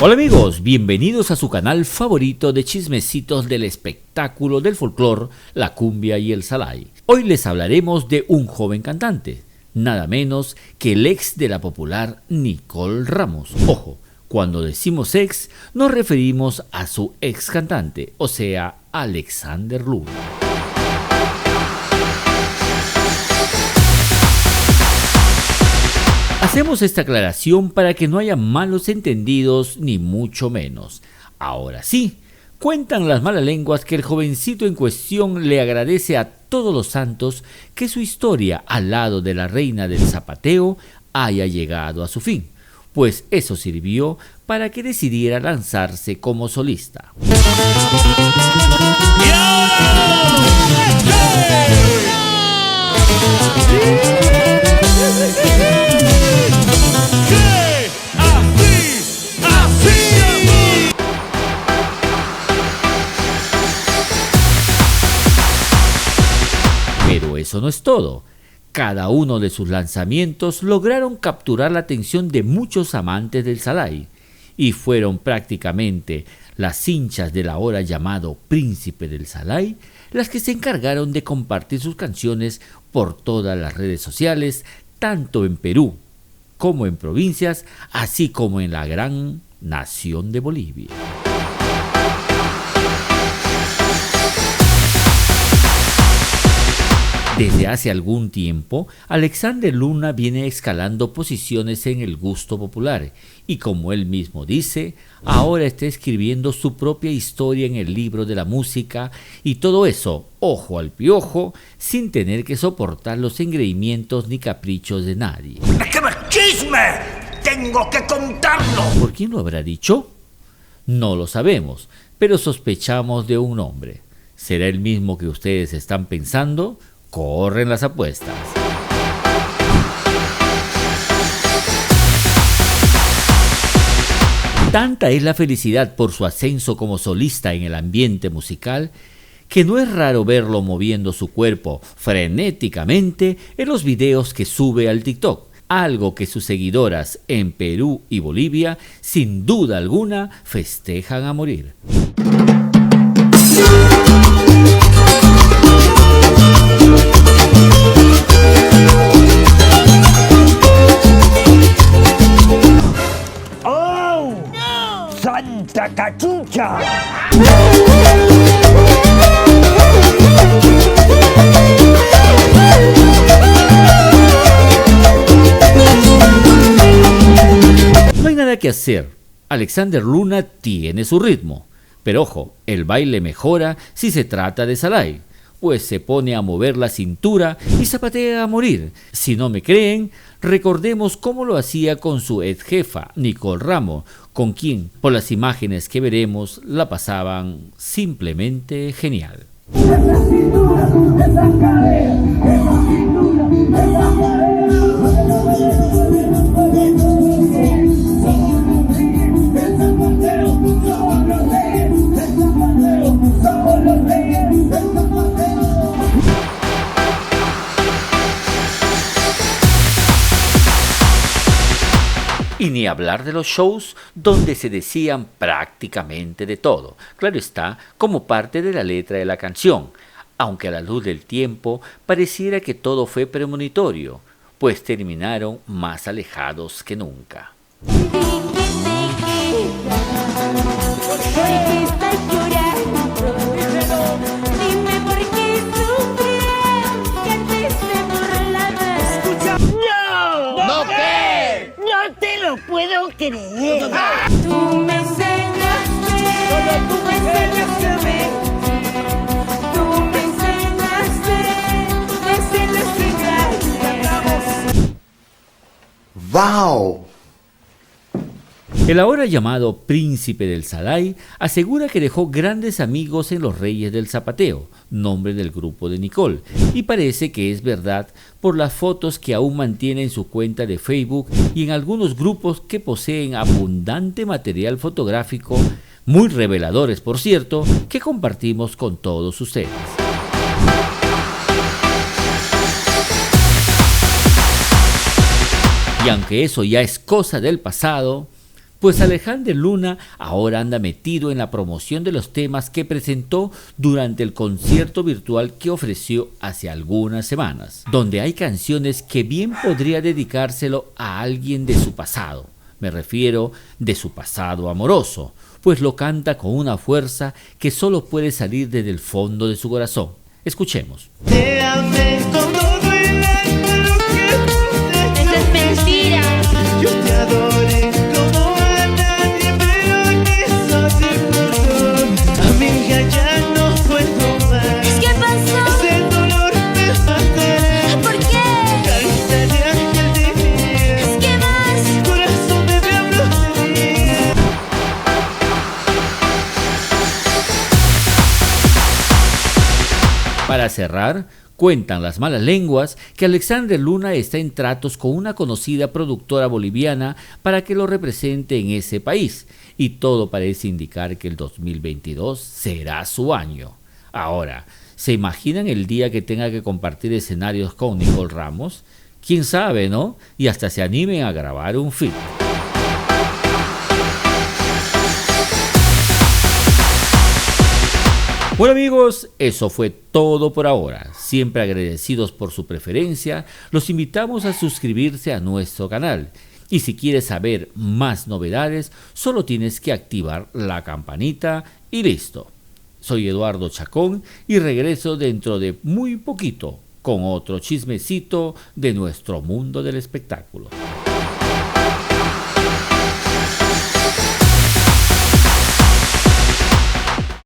Hola amigos, bienvenidos a su canal favorito de chismecitos del espectáculo del folclore, la cumbia y el salay. Hoy les hablaremos de un joven cantante, nada menos que el ex de la popular Nicole Ramos. Ojo, cuando decimos ex nos referimos a su ex cantante, o sea, Alexander Luna. Hacemos esta aclaración para que no haya malos entendidos ni mucho menos. Ahora sí, cuentan las malas lenguas que el jovencito en cuestión le agradece a todos los santos que su historia al lado de la reina del zapateo haya llegado a su fin, pues eso sirvió para que decidiera lanzarse como solista. Pero eso no es todo. Cada uno de sus lanzamientos lograron capturar la atención de muchos amantes del salay y fueron prácticamente las hinchas del ahora llamado Príncipe del Salay las que se encargaron de compartir sus canciones por todas las redes sociales, tanto en Perú como en provincias, así como en la gran nación de Bolivia. Desde hace algún tiempo, Alexander Luna viene escalando posiciones en el gusto popular y, como él mismo dice, ahora está escribiendo su propia historia en el libro de la música y todo eso, ojo al piojo, sin tener que soportar los engreimientos ni caprichos de nadie. ¡Es que me chisme! ¡Tengo que contarlo! ¿Por quién lo habrá dicho? No lo sabemos, pero sospechamos de un nombre. ¿Será el mismo que ustedes están pensando? Corren las apuestas. Tanta es la felicidad por su ascenso como solista en el ambiente musical que no es raro verlo moviendo su cuerpo frenéticamente en los videos que sube al TikTok, algo que sus seguidoras en Perú y Bolivia sin duda alguna festejan a morir. ¡Santa cachucha! No hay nada que hacer. Alexander Luna tiene su ritmo. Pero ojo, el baile mejora si se trata de salay, pues se pone a mover la cintura y zapatea a morir. Si no me creen, recordemos cómo lo hacía con su ex jefa, Nicole Ramos, con quien, por las imágenes que veremos, la pasaban simplemente genial. Y ni hablar de los shows donde se decían prácticamente de todo, claro está, como parte de la letra de la canción, aunque a la luz del tiempo pareciera que todo fue premonitorio, pues terminaron más alejados que nunca. ¡No puedo creer! Tú me enseñaste, tú me enseñaste a mí. Tú me enseñaste gracias. ¡Wow! El ahora llamado Príncipe del Salay asegura que dejó grandes amigos en los Reyes del Zapateo, nombre del grupo de Nicole, y parece que es verdad por las fotos que aún mantiene en su cuenta de Facebook y en algunos grupos que poseen abundante material fotográfico, muy reveladores por cierto, que compartimos con todos ustedes. Y aunque eso ya es cosa del pasado, Pues Alexander Luna ahora anda metido en la promoción de los temas que presentó durante el concierto virtual que ofreció hace algunas semanas, donde hay canciones que bien podría dedicárselo a alguien de su pasado. Me refiero de su pasado amoroso, pues lo canta con una fuerza que solo puede salir desde el fondo de su corazón. Escuchemos. Te amé con todo el alma, lo que pude. Eso es mentira. Yo te adoré como a nadie, pero en eso te importó. Amiga, ya no puedo más. ¿Qué pasó? Ese dolor me matará. ¿Por qué? Carita de ángel divina, ¿Qué más? corazón de diablo tenía. Para cerrar, cuentan las malas lenguas que Alexander Luna está en tratos con una conocida productora boliviana para que lo represente en ese país, y todo parece indicar que el 2022 será su año. Ahora, ¿se imaginan el día que tenga que compartir escenarios con Nicole Ramos? ¿Quién sabe, no? Y hasta se animen a grabar un film. Bueno amigos, eso fue todo por ahora. Siempre agradecidos por su preferencia, los invitamos a suscribirse a nuestro canal. Y si quieres saber más novedades, solo tienes que activar la campanita y listo. Soy Eduardo Chacón y regreso dentro de muy poquito con otro chismecito de nuestro mundo del espectáculo.